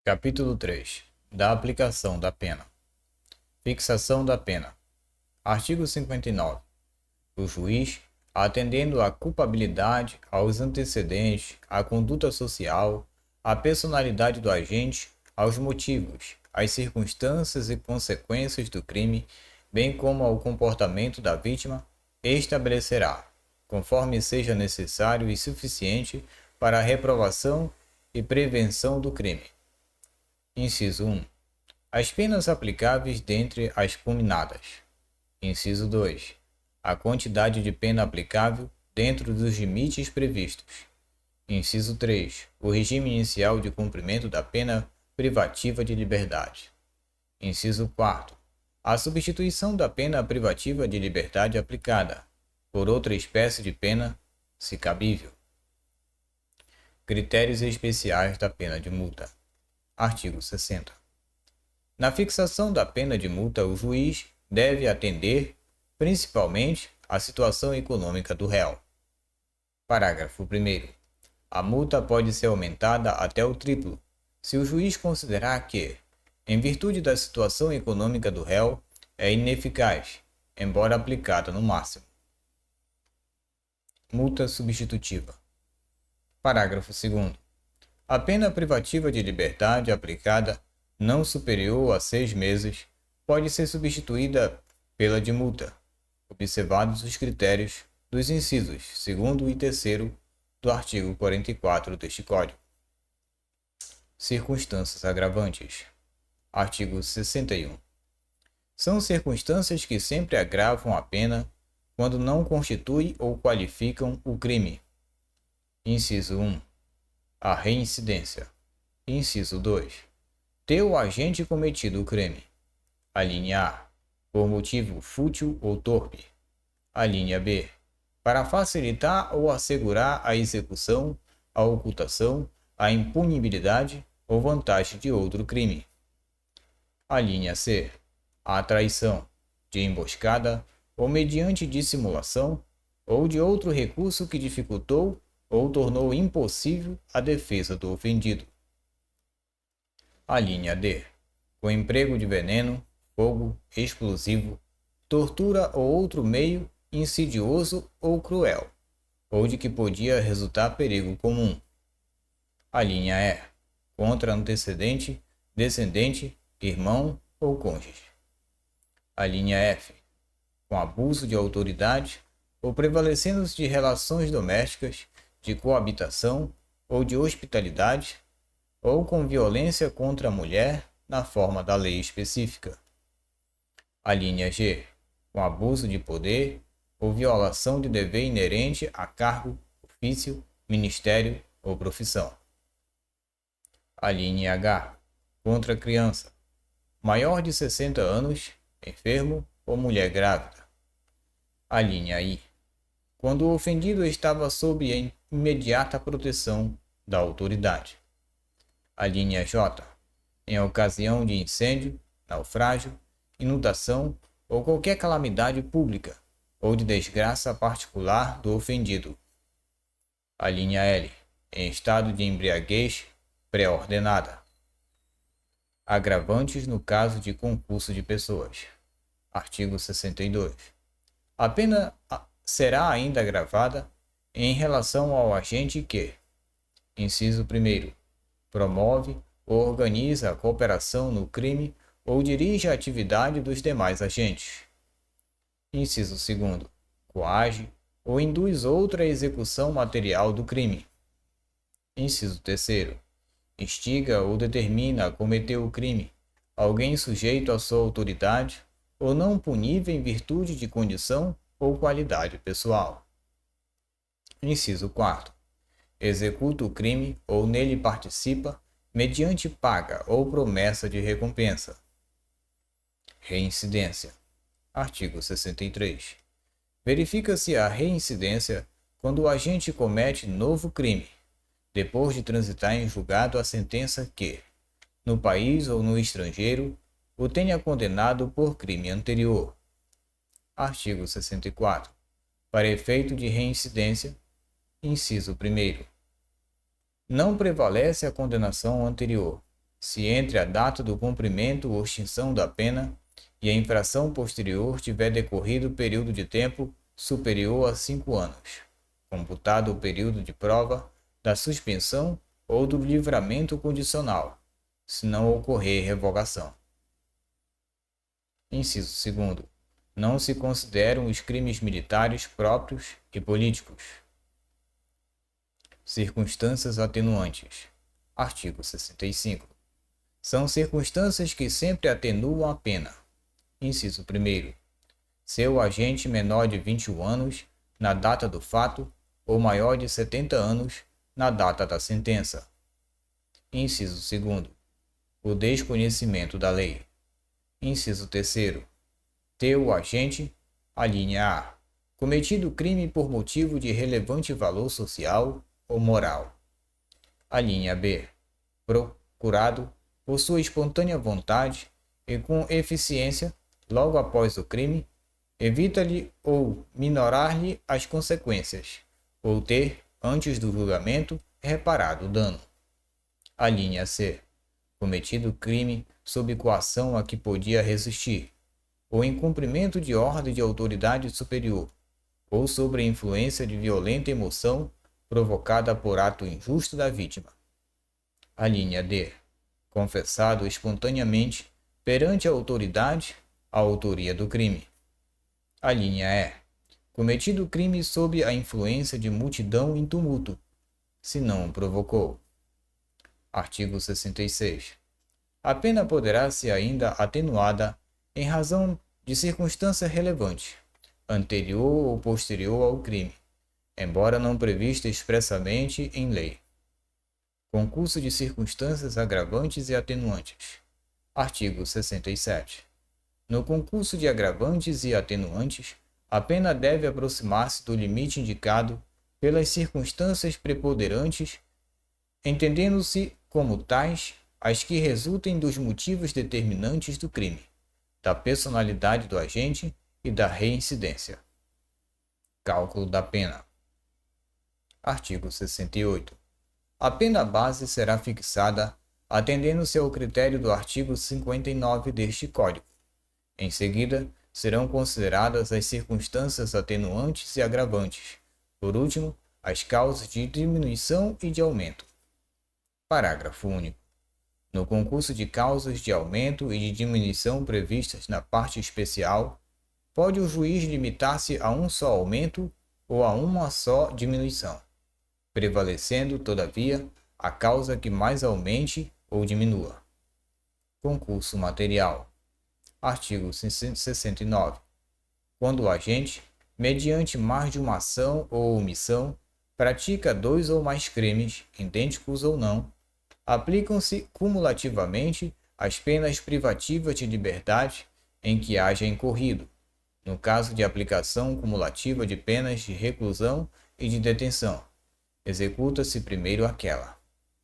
Capítulo 3. Da aplicação da pena. Fixação da pena. Artigo 59. O juiz, atendendo à culpabilidade, aos antecedentes, à conduta social, à personalidade do agente, aos motivos, às circunstâncias e consequências do crime, bem como ao comportamento da vítima, estabelecerá, conforme seja necessário e suficiente para a reprovação e prevenção do crime. Inciso 1. As penas aplicáveis dentre as cominadas. Inciso 2. A quantidade de pena aplicável dentro dos limites previstos. Inciso 3. O regime inicial de cumprimento da pena privativa de liberdade. Inciso 4. A substituição da pena privativa de liberdade aplicada por outra espécie de pena, se cabível. Critérios especiais da pena de multa. Artigo 60. Na fixação da pena de multa, o juiz deve atender, principalmente, à situação econômica do réu. Parágrafo 1º. A multa pode ser aumentada até o triplo, se o juiz considerar que, em virtude da situação econômica do réu, é ineficaz, embora aplicada no máximo. Multa substitutiva. Parágrafo 2º. A pena privativa de liberdade aplicada não superior a 6 meses pode ser substituída pela de multa, observados os critérios dos incisos 2º e 3º do artigo 44 deste Código. Circunstâncias agravantes. Artigo 61. São circunstâncias que sempre agravam a pena quando não constituem ou qualificam o crime. Inciso 1. A reincidência. Inciso 2. Ter o agente cometido o crime. A linha A. Por motivo fútil ou torpe. A linha B. Para facilitar ou assegurar a execução, a ocultação, a impunibilidade ou vantagem de outro crime. A linha C. A traição, de emboscada ou mediante dissimulação ou de outro recurso que dificultou ou tornou impossível a defesa do ofendido. A linha D. Com emprego de veneno, fogo, explosivo, tortura ou outro meio insidioso ou cruel, ou de que podia resultar perigo comum. A linha E. Contra antecedente, descendente, irmão ou cônjuge. A linha F. Com abuso de autoridade ou prevalecendo-se de relações domésticas, de coabitação ou de hospitalidade, ou com violência contra a mulher na forma da lei específica. A linha G. Com abuso de poder ou violação de dever inerente a cargo, ofício, ministério ou profissão. A linha H. Contra a criança, maior de 60 anos, enfermo ou mulher grávida. A linha I. Quando o ofendido estava sob a imediata proteção da autoridade. A linha J. Em ocasião de incêndio, naufrágio, inundação ou qualquer calamidade pública ou de desgraça particular do ofendido. A linha L. Em estado de embriaguez pré-ordenada. Agravantes no caso de concurso de pessoas. Artigo 62. A pena será ainda agravada em relação ao agente que, inciso 1º, promove ou organiza a cooperação no crime ou dirige a atividade dos demais agentes. Inciso 2º, coage ou induz outra execução material do crime. Inciso 3º, instiga ou determina a cometer o crime alguém sujeito à sua autoridade ou não punível em virtude de condição ou qualidade pessoal. Inciso 4º. Executa o crime ou nele participa mediante paga ou promessa de recompensa. Reincidência. Artigo 63. Verifica-se a reincidência quando o agente comete novo crime, depois de transitar em julgado a sentença que, no país ou no estrangeiro, o tenha condenado por crime anterior. Artigo 64. Para efeito de reincidência, inciso 1º. Não prevalece a condenação anterior, se entre a data do cumprimento ou extinção da pena e a infração posterior tiver decorrido período de tempo superior a 5 anos, computado o período de prova da suspensão ou do livramento condicional, se não ocorrer revogação. Inciso 2º. Não se consideram os crimes militares próprios e políticos. Circunstâncias atenuantes. Artigo 65. São circunstâncias que sempre atenuam a pena. Inciso 1º. Ser o agente menor de 21 anos na data do fato ou maior de 70 anos na data da sentença. Inciso 2º. O desconhecimento da lei. Inciso 3º. Ter o agente, a linha A, cometido crime por motivo de relevante valor social ou moral. A linha B, procurado, por sua espontânea vontade e com eficiência, logo após o crime, evita-lhe ou minorar-lhe as consequências, ou ter, antes do julgamento, reparado o dano. A linha C, cometido crime sob coação a que podia resistir, ou em cumprimento de ordem de autoridade superior, ou sob a influência de violenta emoção provocada por ato injusto da vítima. A linha D, confessado espontaneamente perante a autoridade a autoria do crime. A linha E, cometido crime sob a influência de multidão em tumulto, se não o provocou. Artigo 66. A pena poderá ser ainda atenuada em razão de circunstância relevante, anterior ou posterior ao crime, embora não prevista expressamente em lei. Concurso de circunstâncias agravantes e atenuantes. Artigo 67. No concurso de agravantes e atenuantes, a pena deve aproximar-se do limite indicado pelas circunstâncias preponderantes, entendendo-se como tais as que resultem dos motivos determinantes do crime, da personalidade do agente e da reincidência. Cálculo da pena. Artigo 68. A pena base será fixada atendendo-se ao critério do artigo 59 deste Código. Em seguida, serão consideradas as circunstâncias atenuantes e agravantes. Por último, as causas de diminuição e de aumento. Parágrafo único. No concurso de causas de aumento e de diminuição previstas na parte especial, pode o juiz limitar-se a um só aumento ou a uma só diminuição, prevalecendo, todavia, a causa que mais aumente ou diminua. Concurso material. Artigo 69. Quando o agente, mediante mais de uma ação ou omissão, pratica 2 ou mais crimes, idênticos ou não, aplicam-se cumulativamente as penas privativas de liberdade em que haja incorrido, no caso de aplicação cumulativa de penas de reclusão e de detenção. Executa-se primeiro aquela.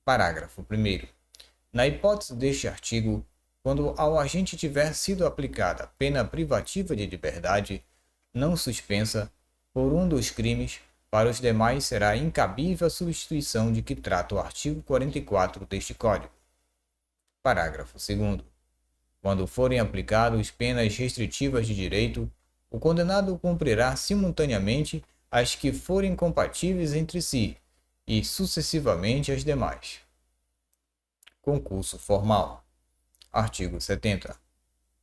Parágrafo 1º. Na hipótese deste artigo, quando ao agente tiver sido aplicada pena privativa de liberdade, não suspensa, por um dos crimes, para os demais será incabível a substituição de que trata o artigo 44 deste Código. Parágrafo 2º. Quando forem aplicadas penas restritivas de direito, o condenado cumprirá simultaneamente as que forem compatíveis entre si e sucessivamente as demais. Concurso formal. Artigo 70.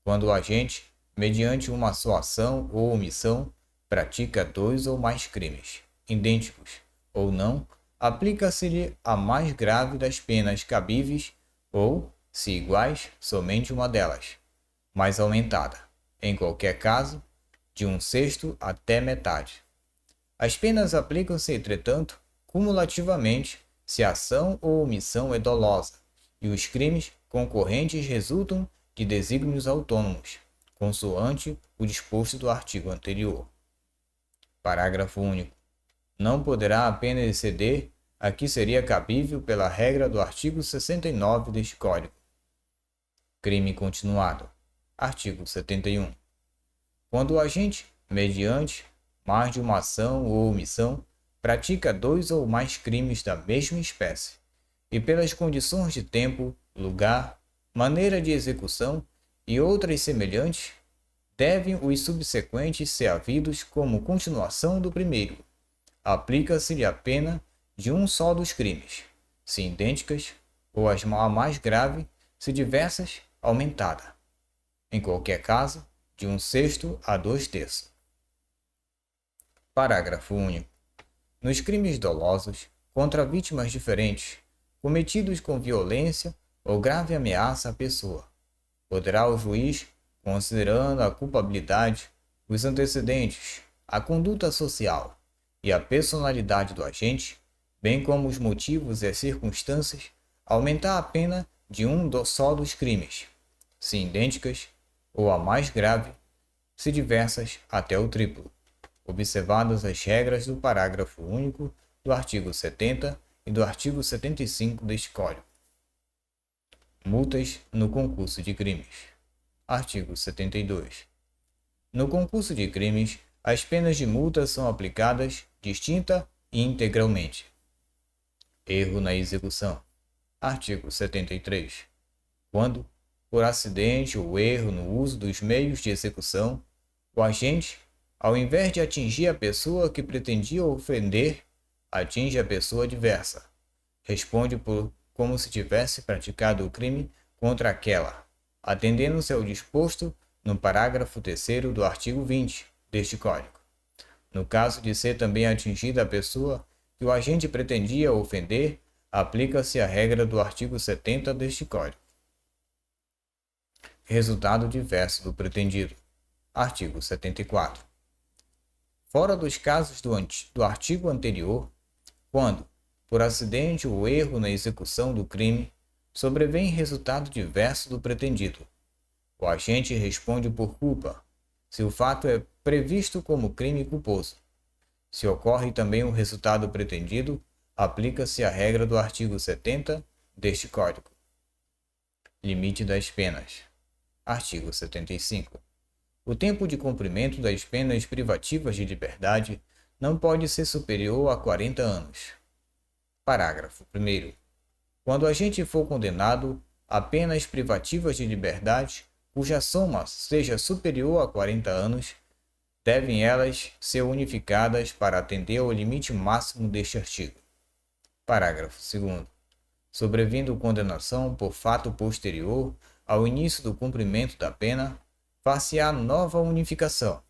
Quando o agente, mediante uma só ação ou omissão, pratica 2 ou mais crimes, idênticos ou não, aplica-se-lhe a mais grave das penas cabíveis ou, se iguais, somente uma delas, mais aumentada, em qualquer caso, de 1/6 até metade. As penas aplicam-se, entretanto, cumulativamente, se a ação ou omissão é dolosa e os crimes concorrentes resultam de desígnios autônomos, consoante o disposto do artigo anterior. Parágrafo único. Não poderá a pena exceder a que seria cabível pela regra do artigo 69 deste Código. Crime continuado. Artigo 71. Quando o agente, mediante mais de uma ação ou omissão, pratica 2 ou mais crimes da mesma espécie, e pelas condições de tempo, lugar, maneira de execução e outras semelhantes, devem os subsequentes ser havidos como continuação do primeiro. Aplica-se-lhe a pena de um só dos crimes, se idênticas, ou a mais grave, se diversas, aumentada. Em qualquer caso, de 1/6 a 2/3. Parágrafo único. Nos crimes dolosos contra vítimas diferentes, cometidos com violência ou grave ameaça à pessoa, poderá o juiz, considerando a culpabilidade, os antecedentes, a conduta social e a personalidade do agente, bem como os motivos e as circunstâncias, aumentar a pena de um só dos crimes, se idênticas, ou a mais grave, se diversas, até o triplo, observadas as regras do parágrafo único do artigo 70 e do artigo 75 deste Código. Multas no concurso de crimes. Artigo 72. No concurso de crimes, as penas de multa são aplicadas distinta e integralmente. Erro na execução. Artigo 73. Quando, por acidente ou erro no uso dos meios de execução, o agente, ao invés de atingir a pessoa que pretendia ofender, atinge a pessoa adversa, responde por como se tivesse praticado o crime contra aquela, atendendo-se ao disposto no parágrafo 3º do artigo 20 deste Código. No caso de ser também atingida a pessoa que o agente pretendia ofender, aplica-se a regra do artigo 70 deste Código. Resultado diverso do pretendido. Artigo 74. Fora dos casos do artigo anterior, quando, por acidente ou erro na execução do crime, sobrevém resultado diverso do pretendido, o agente responde por culpa, se o fato é previsto como crime culposo. Se ocorre também o resultado pretendido, aplica-se a regra do artigo 70 deste Código. Limite das penas. Artigo 75. O tempo de cumprimento das penas privativas de liberdade não pode ser superior a 40 anos. Parágrafo 1º. Quando o agente for condenado a penas privativas de liberdade, cuja soma seja superior a 40 anos, devem elas ser unificadas para atender ao limite máximo deste artigo. Parágrafo 2º. Sobrevindo condenação por fato posterior ao início do cumprimento da pena, far-se-á nova unificação,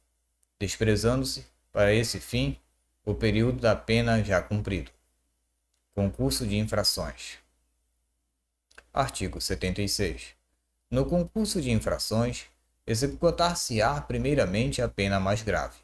desprezando-se, para esse fim, o período da pena já cumprido. Concurso de infrações. Artigo 76. No concurso de infrações, executar-se-á primeiramente a pena mais grave.